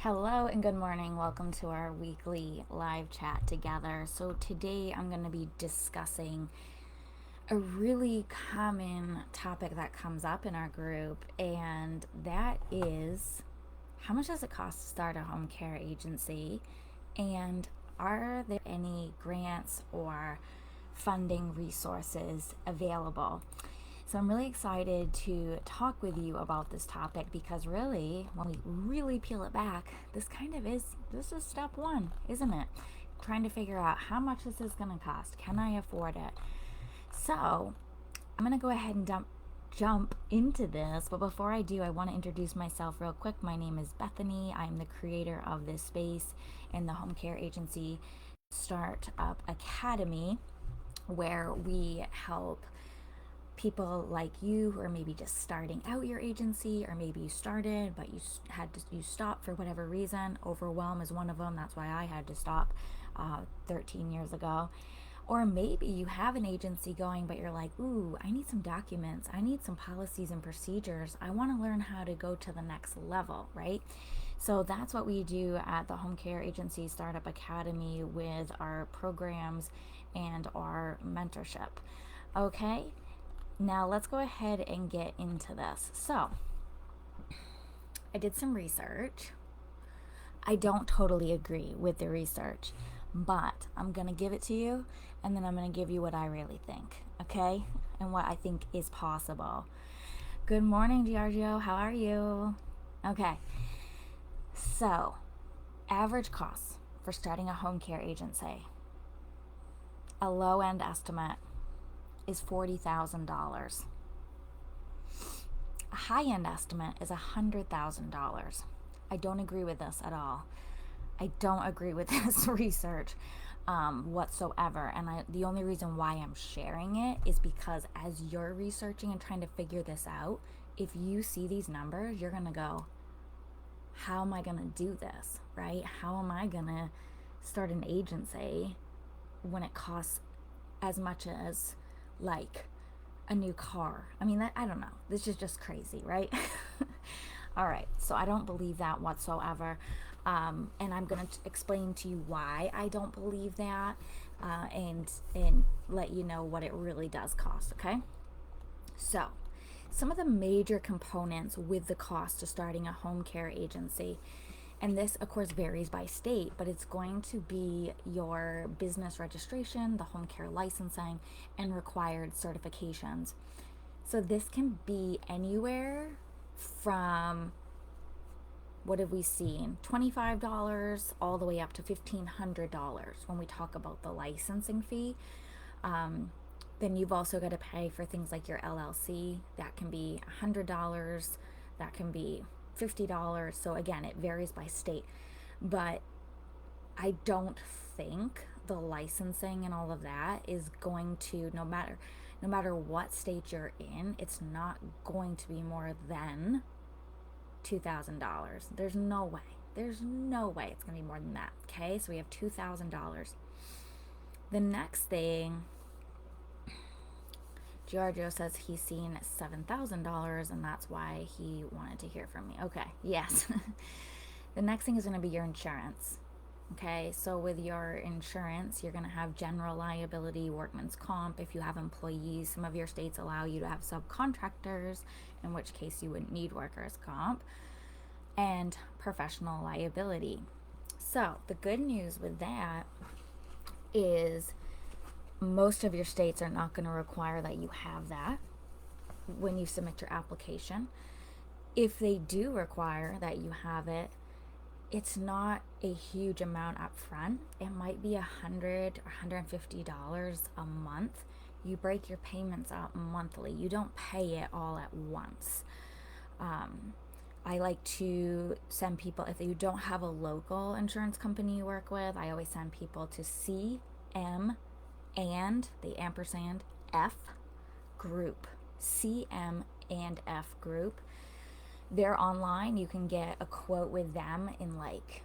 Hello and good morning. Welcome to our weekly live chat together. So, today I'm going to be discussing a really common topic that comes up in our group, and that is how much does it cost to start a home care agency? And are there any grants or funding resources available? So I'm really excited to talk with you about this topic because really, when we really peel it back, this is step one, isn't it? Trying to figure out how much this is going to cost. Can I afford it? So I'm going to go ahead and jump into this, but before I do, I want to introduce myself real quick. My name is Bethany. I'm the creator of this space in the home care agency startup academy, where we help people like you who are maybe just starting out your agency, or maybe you started but you stopped for whatever reason. Overwhelm is one of them. That's why I had to stop 13 years ago. Or maybe you have an agency going, but you're like, ooh, I need some documents, I need some policies and procedures, I want to learn how to go to the next level, right? So that's what we do at the Home Care Agency Startup Academy with our programs and our mentorship. Okay, now let's go ahead and get into this. So I did some research. I don't totally agree with the research, but I'm going to give it to you, and then I'm going to give you what I really think, okay? And what I think is possible. Good morning, Giorgio. How are you? Okay. So, average costs for starting a home care agency. A low end estimate is $40,000. A high end estimate is $100,000. I don't agree with this at all. I don't agree with this research whatsoever. And the only reason why I'm sharing it is because as you're researching and trying to figure this out, if you see these numbers, you're going to go, how am I going to do this, right? How am I going to start an agency when it costs as much as like a new car? I mean, I don't know. This is just crazy, right? All right. So I don't believe that whatsoever. And I'm going to explain to you why I don't believe that, and let you know what it really does cost, okay? So, some of the major components with the cost to starting a home care agency, and this of course varies by state, but it's going to be your business registration, the home care licensing, and required certifications. So this can be anywhere from, what have we seen, $25 all the way up to $1,500 when we talk about the licensing fee. Then you've also got to pay for things like your LLC. That can be $100, that can be $50. So again, it varies by state. But I don't think the licensing and all of that is going to, no matter what state you're in, it's not going to be more than $2,000. There's no way. There's no way it's going to be more than that. Okay, so we have $2,000. The next thing, Giorgio says he's seen $7,000, and that's why he wanted to hear from me. Okay, yes. The next thing is going to be your insurance. Okay, so with your insurance, you're going to have general liability, workman's comp. If you have employees, some of your states allow you to have subcontractors, in which case you wouldn't need workers' comp, and professional liability. So the good news with that is most of your states are not going to require that you have that when you submit your application. If they do require that you have it, it's not a huge amount up front. It might be $100 or $150 a month. You break your payments out monthly. You don't pay it all at once. I like to send people, if you don't have a local insurance company you work with, I always send people to CM and the ampersand F group. CM and F group. They're online. You can get a quote with them in like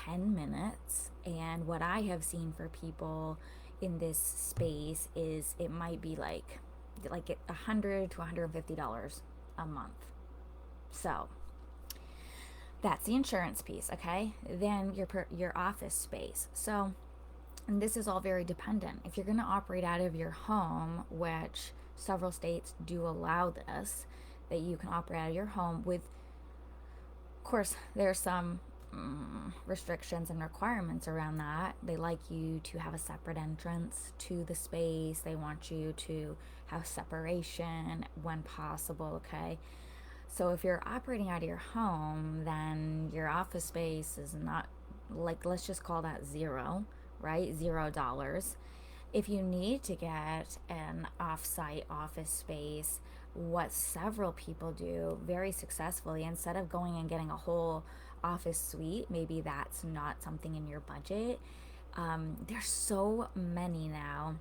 10 minutes. And what I have seen for people in this space is it might be like $100 to $150 a month. So That's the insurance piece, okay? Then your office space. So, and this is all very dependent. If you're going to operate out of your home, which several states do allow this, that you can operate out of your home with, of course, there's some restrictions and requirements around that. They like you to have a separate entrance to the space. They want you to have separation when possible, okay? So if you're operating out of your home, then your office space is not, like, let's just call that zero, right? $0. If you need to get an off-site office space, what several people do very successfully, instead of going and getting a whole office suite, maybe that's not something in your budget. There's so many now.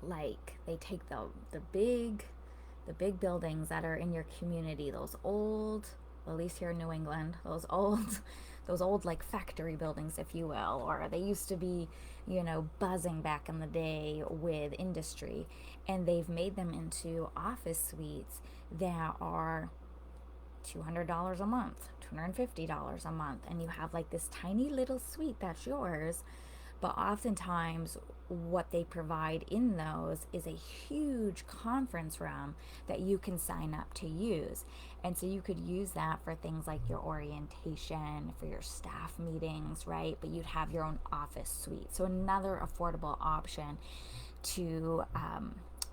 Like, they take the big buildings that are in your community, those old, well, at least here in New England, those old like factory buildings, if you will, or they used to be, buzzing back in the day with industry, and they've made them into office suites that are $200 a month, $250 a month, and you have like this tiny little suite that's yours. But oftentimes, what they provide in those is a huge conference room that you can sign up to use. And so you could use that for things like your orientation, for your staff meetings, right? But you'd have your own office suite. So another affordable option to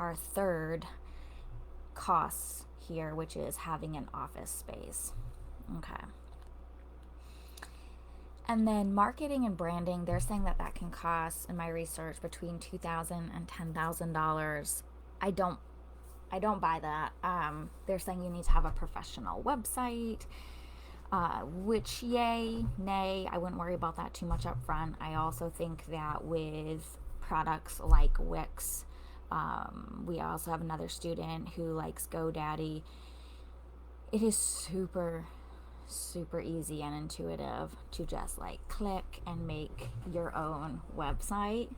our third costs here, which is having an office space. Okay. And then marketing and branding, they're saying that can cost, in my research, between $2,000 and $10,000. I don't buy that. They're saying you need to have a professional website, which yay, nay, I wouldn't worry about that too much up front. I also think that with products like Wix, we also have another student who likes GoDaddy. It is super easy and intuitive to just like click and make your own website.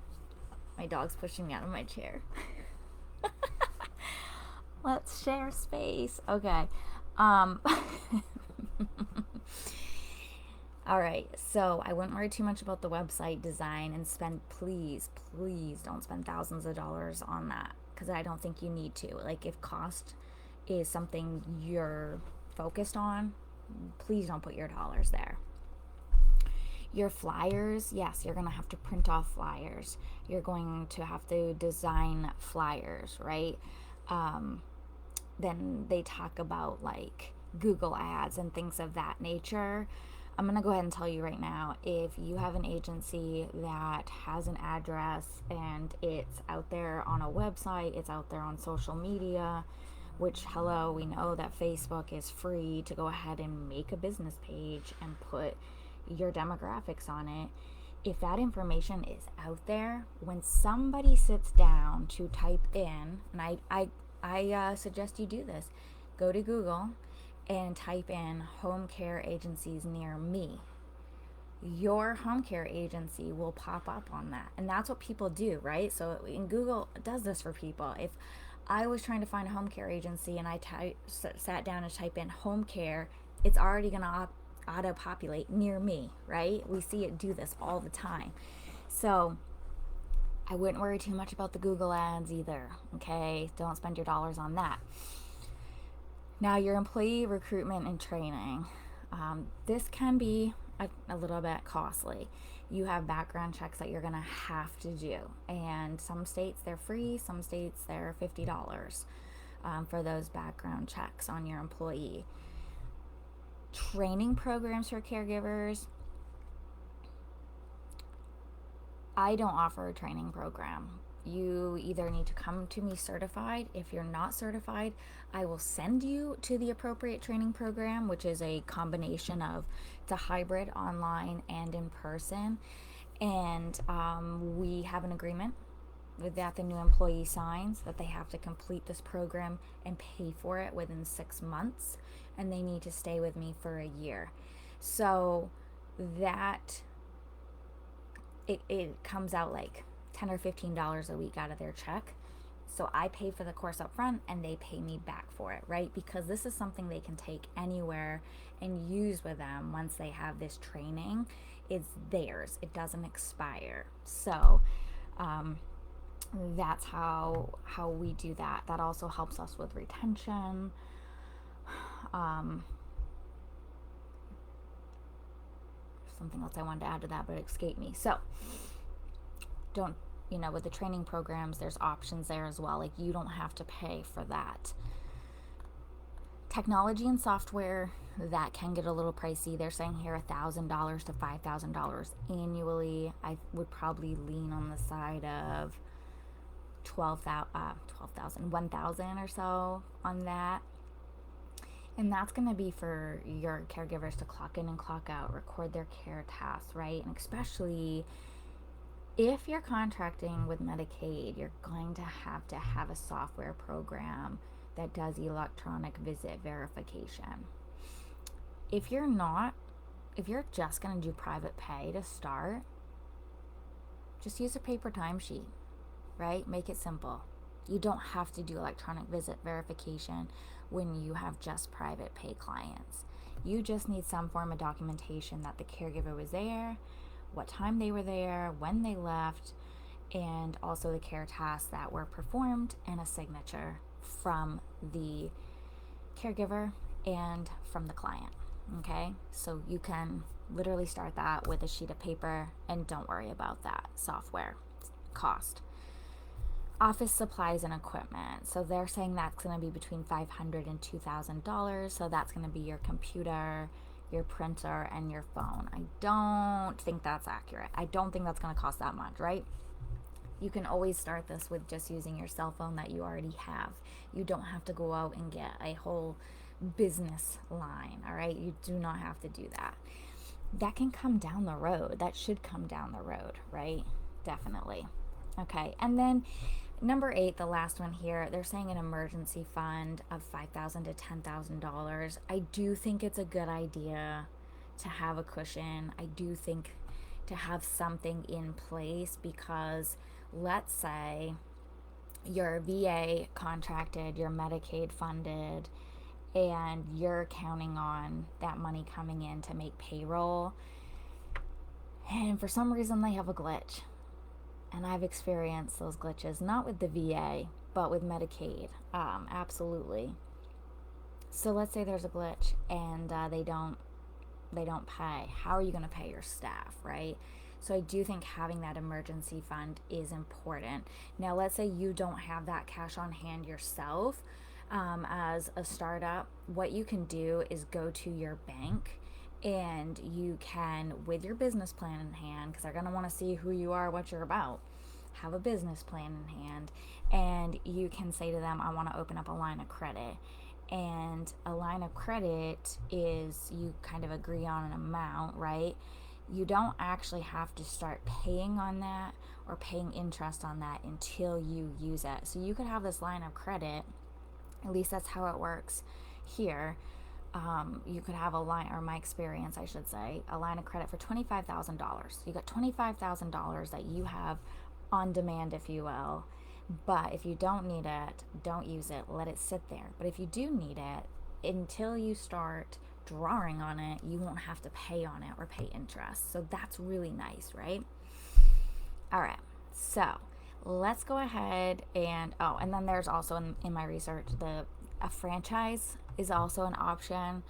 My dog's pushing me out of my chair. Let's share space. Okay. All right. So I wouldn't worry too much about the website design and please don't spend thousands of dollars on that, because I don't think you need to. Like, if cost is something you're focused on, please don't put your dollars there. Your flyers, yes, you're going to have to print off flyers. You're going to have to design flyers, right? Then they talk about like Google ads and things of that nature. I'm going to go ahead and tell you right now, if you have an agency that has an address and it's out there on a website, it's out there on social media, which, hello, we know that Facebook is free to go ahead and make a business page and put your demographics on it. If that information is out there, when somebody sits down to type in, and I suggest you do this, go to Google and type in home care agencies near me. Your home care agency will pop up on that. And that's what people do, right? So in Google does this for people. If I was trying to find a home care agency and I sat down and type in home care, it's already going to auto-populate near me, right? We see it do this all the time. So I wouldn't worry too much about the Google ads either, okay? Don't spend your dollars on that. Now, your employee recruitment and training. This can be a little bit costly. You have background checks that you're going to have to do. And some states they're free, some states they're $50 for those background checks on your employee. Training programs for caregivers. I don't offer a training program. You either need to come to me certified. If you're not certified, I will send you to the appropriate training program, which is a combination of, it's a hybrid, online and in person. And we have an agreement with that the new employee signs that they have to complete this program and pay for it within 6 months, and they need to stay with me for a year. So that it comes out like $10 or $15 a week out of their check. So I pay for the course up front and they pay me back for it, right? Because this is something they can take anywhere and use with them once they have this training. It's theirs, it doesn't expire. So that's how we do that. That also helps us with retention. Something else I wanted to add to that, but it escaped me. So don't, with the training programs, there's options there as well. Like, you don't have to pay for that. Technology and software, that can get a little pricey. They're saying here $1,000 to $5,000 annually. I would probably lean on the side of 1,000 or so on that. And that's going to be for your caregivers to clock in and clock out, record their care tasks, right? And especially if you're contracting with Medicaid, you're going to have a software program that does electronic visit verification. If you're just going to do private pay to start, just use a paper timesheet, right? Make it simple. You don't have to do electronic visit verification when you have just private pay clients. You just need some form of documentation that the caregiver was there, what time they were there, when they left, and also the care tasks that were performed, and a signature from the caregiver and from the client. Okay, so you can literally start that with a sheet of paper and don't worry about that software cost. Office supplies and equipment, so they're saying that's going to be between $500 and $2,000. So that's going to be your computer, your printer, and your phone. I don't think that's accurate. I don't think that's going to cost that much, right? You can always start this with just using your cell phone that you already have. You don't have to go out and get a whole business line, all right? You do not have to do that. That can come down the road. That should come down the road, right? Definitely. Okay, and then number 8, the last one here, they're saying an emergency fund of $5,000 to $10,000. I do think it's a good idea to have a cushion. I do think to have something in place, because let's say you're VA contracted, you're Medicaid funded, and you're counting on that money coming in to make payroll, and for some reason they have a glitch. And I've experienced those glitches, not with the VA, but with Medicaid. Absolutely. So let's say there's a glitch and they don't pay. How are you going to pay your staff, right? So I do think having that emergency fund is important. Now, let's say you don't have that cash on hand yourself as a startup. What you can do is go to your bank, and you can, with your business plan in hand, because they're going to want to see who you are, what you're about, have a business plan in hand, and you can say to them, I want to open up a line of credit. And a line of credit is, you kind of agree on an amount, right? You don't actually have to start paying on that or paying interest on that until you use it. So you could have this line of credit, at least that's how it works here. You could have a line, or my experience, I should say, a line of credit for $25,000. You got $25,000 that you have on demand, if you will. But if you don't need it, don't use it. Let it sit there. But if you do need it, until you start drawing on it, you won't have to pay on it or pay interest. So that's really nice, right? All right. So let's go ahead and, and then there's also in my research, a franchise is also an option.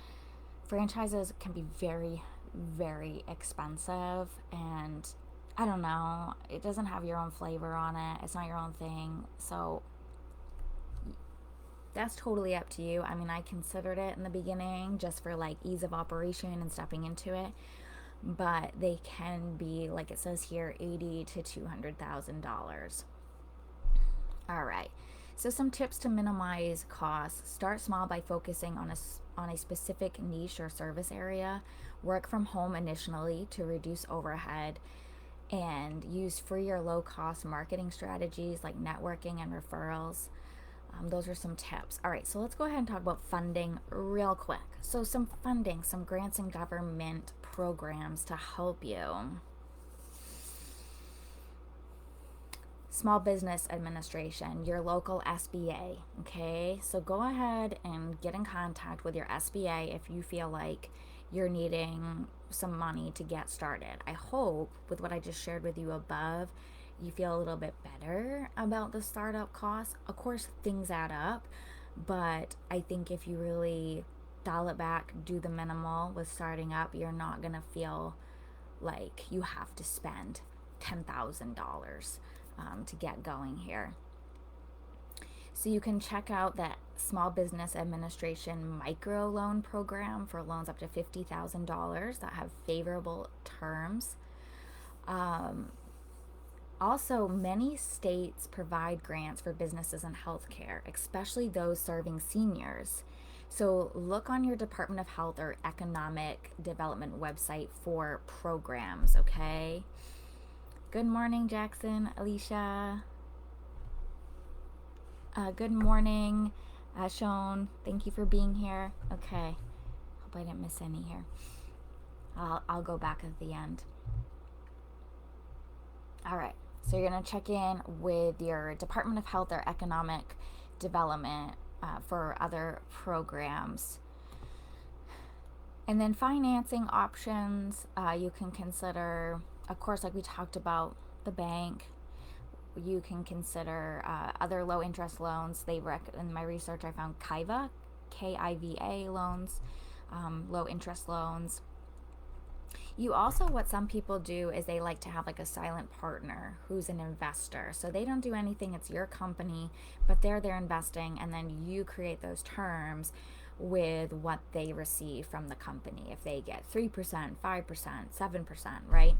Franchises can be very, very expensive, and I don't know, it doesn't have your own flavor on it. It's not your own thing. So that's totally up to you. I mean, I considered it in the beginning just for like ease of operation and stepping into it, but they can be, like it says here, $80,000 to $200,000. All right. So some tips to minimize costs. Start small by focusing on a specific niche or service area. Work from home initially to reduce overhead, and use free or low-cost marketing strategies like networking and referrals. Those are some tips. All right, so let's go ahead and talk about funding real quick. So some funding, some grants and government programs to help you. Small Business Administration, your local SBA. Okay, so go ahead and get in contact with your SBA if you feel like you're needing some money to get started. I hope with what I just shared with you above, you feel a little bit better about the startup costs. Of course, things add up, but I think if you really dial it back, do the minimal with starting up, you're not going to feel like you have to spend $10,000 to get going here. So you can check out that Small Business Administration micro loan program for loans up to $50,000 that have favorable terms. Also, many states provide grants for businesses in healthcare, especially those serving seniors. So look on your Department of Health or Economic Development website for programs, okay? Good morning, Jackson, Alicia. Good morning, Sean. Thank you for being here. Okay. Hope I didn't miss any here. I'll go back at the end. All right. So you're going to check in with your Department of Health or Economic Development for other programs. And then financing options, you can consider, of course, like we talked about, the bank. You can consider other low interest loans. In my research, I found KIVA, KIVA loans, low interest loans. You also, what some people do is they like to have like a silent partner who's an investor. So they don't do anything, it's your company, but they're investing, and then you create those terms with what they receive from the company. If they get 3%, 5%, 7%, right?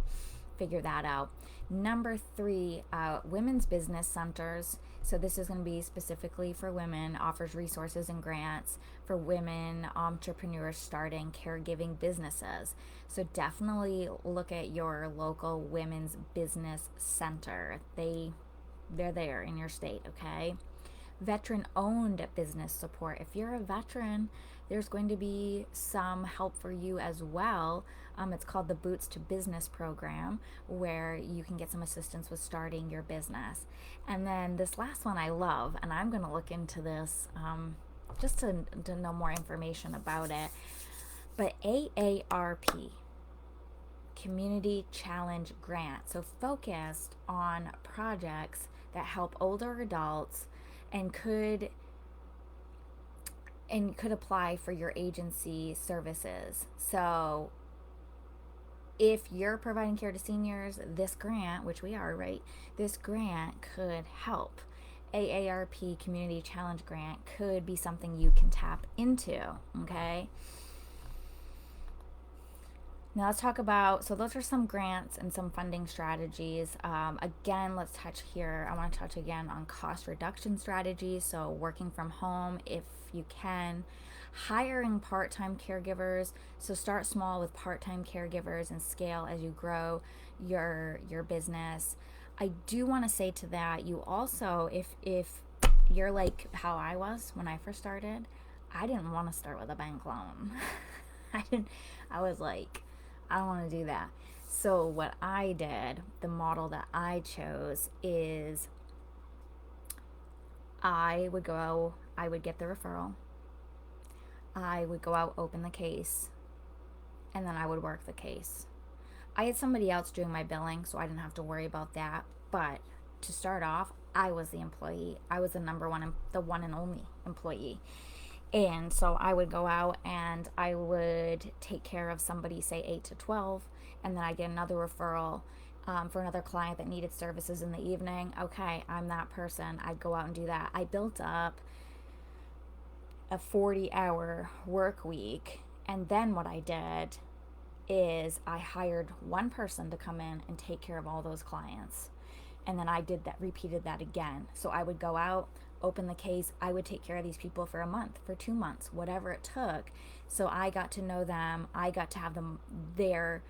Figure that out. Number 3, women's business centers. So this is going to be specifically for women, offers resources and grants for women entrepreneurs starting caregiving businesses. So definitely look at your local women's business center. They're there in your state, okay? Veteran-owned business support. If you're a veteran, there's going to be some help for you as well. It's called the Boots to Business program, where you can get some assistance with starting your business. And then this last one I love, and I'm going to look into this just to know more information about it. But AARP, Community Challenge Grant. So focused on projects that help older adults and could apply for your agency services. So if you're providing care to seniors, this grant, which we are, right, this grant could help. AARP Community Challenge Grant could be something you can tap into, okay? Now let's talk about, so those are some grants and some funding strategies. Again, let's touch here. I want to touch again on cost reduction strategies. So working from home if you can. Hiring part-time caregivers. So start small with part-time caregivers and scale as you grow your business. I do want to say to that, you also, if you're like how I was when I first started, I didn't want to start with a bank loan. I was like, I don't want to do that. So what I did, the model that I chose is I would get the referral. I would go out, open the case, and then I would work the case. I had somebody else doing my billing, so I didn't have to worry about that. But to start off, I was the employee. I was the one and only employee. And so I would go out and I would take care of somebody, say 8 to 12, and then I get another referral for another client that needed services in the evening. Okay, I'm that person. I'd go out and do that. I built up a 40-hour work week, and then what I did is I hired one person to come in and take care of all those clients. And then I repeated that again. So I would go out, open the case, I would take care of these people for a month, for 2 months, whatever it took. So I got to know them, I got to have them there.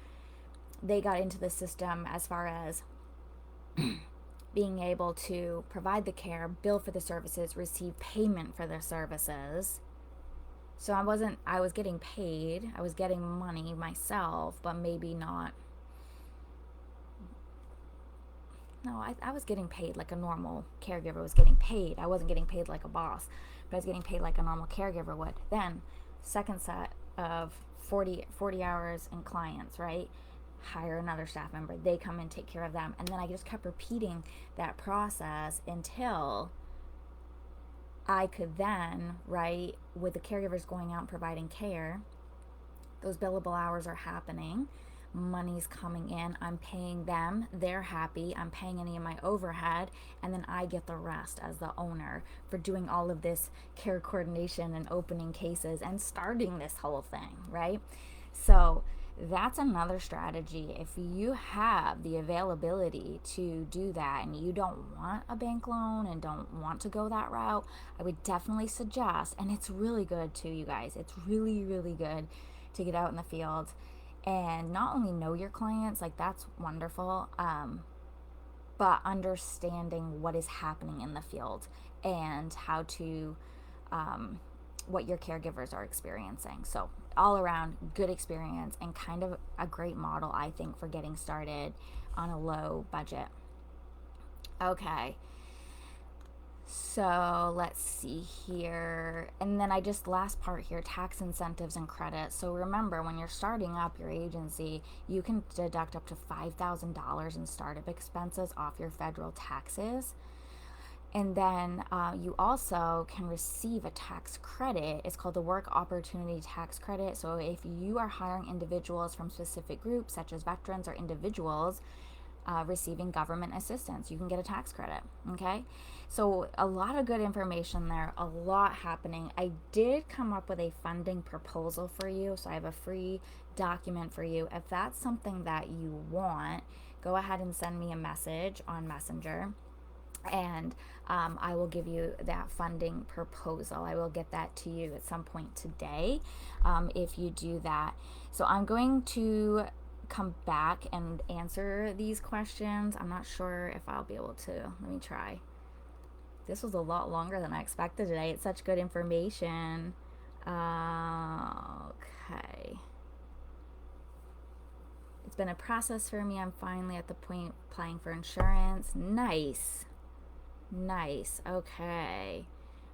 They got into the system as far as being able to provide the care, bill for the services, receive payment for their services. So I was getting paid, I was getting money myself, but maybe not no, I was getting paid like a normal caregiver was getting paid. I wasn't getting paid like a boss, but I was getting paid like a normal caregiver would. Then, second set of 40 hours in clients, right? Hire another staff member. They come and take care of them. And then I just kept repeating that process until I could then, right, with the caregivers going out and providing care, those billable hours are happening, money's coming in, I'm paying them, they're happy, I'm paying any of my overhead, and then I get the rest as the owner for doing all of this care coordination and opening cases and starting this whole thing, right? So that's another strategy. If you have the availability to do that and you don't want a bank loan and don't want to go that route, I would definitely suggest, and it's really good too, you guys, it's really, really good to get out in the field and not only know your clients, like that's wonderful, but understanding what is happening in the field and how to, what your caregivers are experiencing. So all around good experience and kind of a great model, I think, for getting started on a low budget. Okay. So let's see here. And then I just, last part here, tax incentives and credits. So remember, when you're starting up your agency, you can deduct up to $5,000 in startup expenses off your federal taxes. And then you also can receive a tax credit. It's called the Work Opportunity Tax Credit. So if you are hiring individuals from specific groups, such as veterans or individuals receiving government assistance, you can get a tax credit. Okay, so a lot of good information there, a lot happening. I did come up with a funding proposal for you, so I have a free document for you. If that's something that you want, go ahead and send me a message on Messenger, and I will give you that funding proposal. I will get that to you at some point today if you do that. So I'm going to come back and answer these questions. I'm not sure if I'll be able to. Let me try. This was a lot longer than I expected today. It's such good information. Okay. It's been a process for me. I'm finally at the point applying for insurance. Nice. Nice. Okay.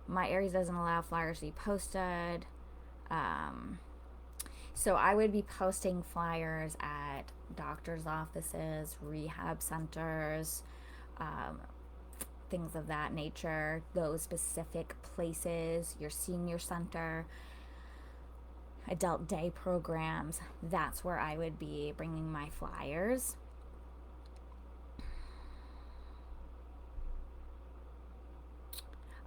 My area doesn't allow flyers to be posted. So I would be posting flyers at doctor's offices, rehab centers, things of that nature, those specific places, your senior center, adult day programs. That's where I would be bringing my flyers.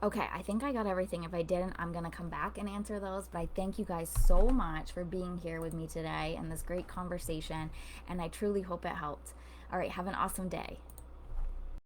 Okay, I think I got everything. If I didn't, I'm going to come back and answer those. But I thank you guys so much for being here with me today and this great conversation. And I truly hope it helped. All right, have an awesome day.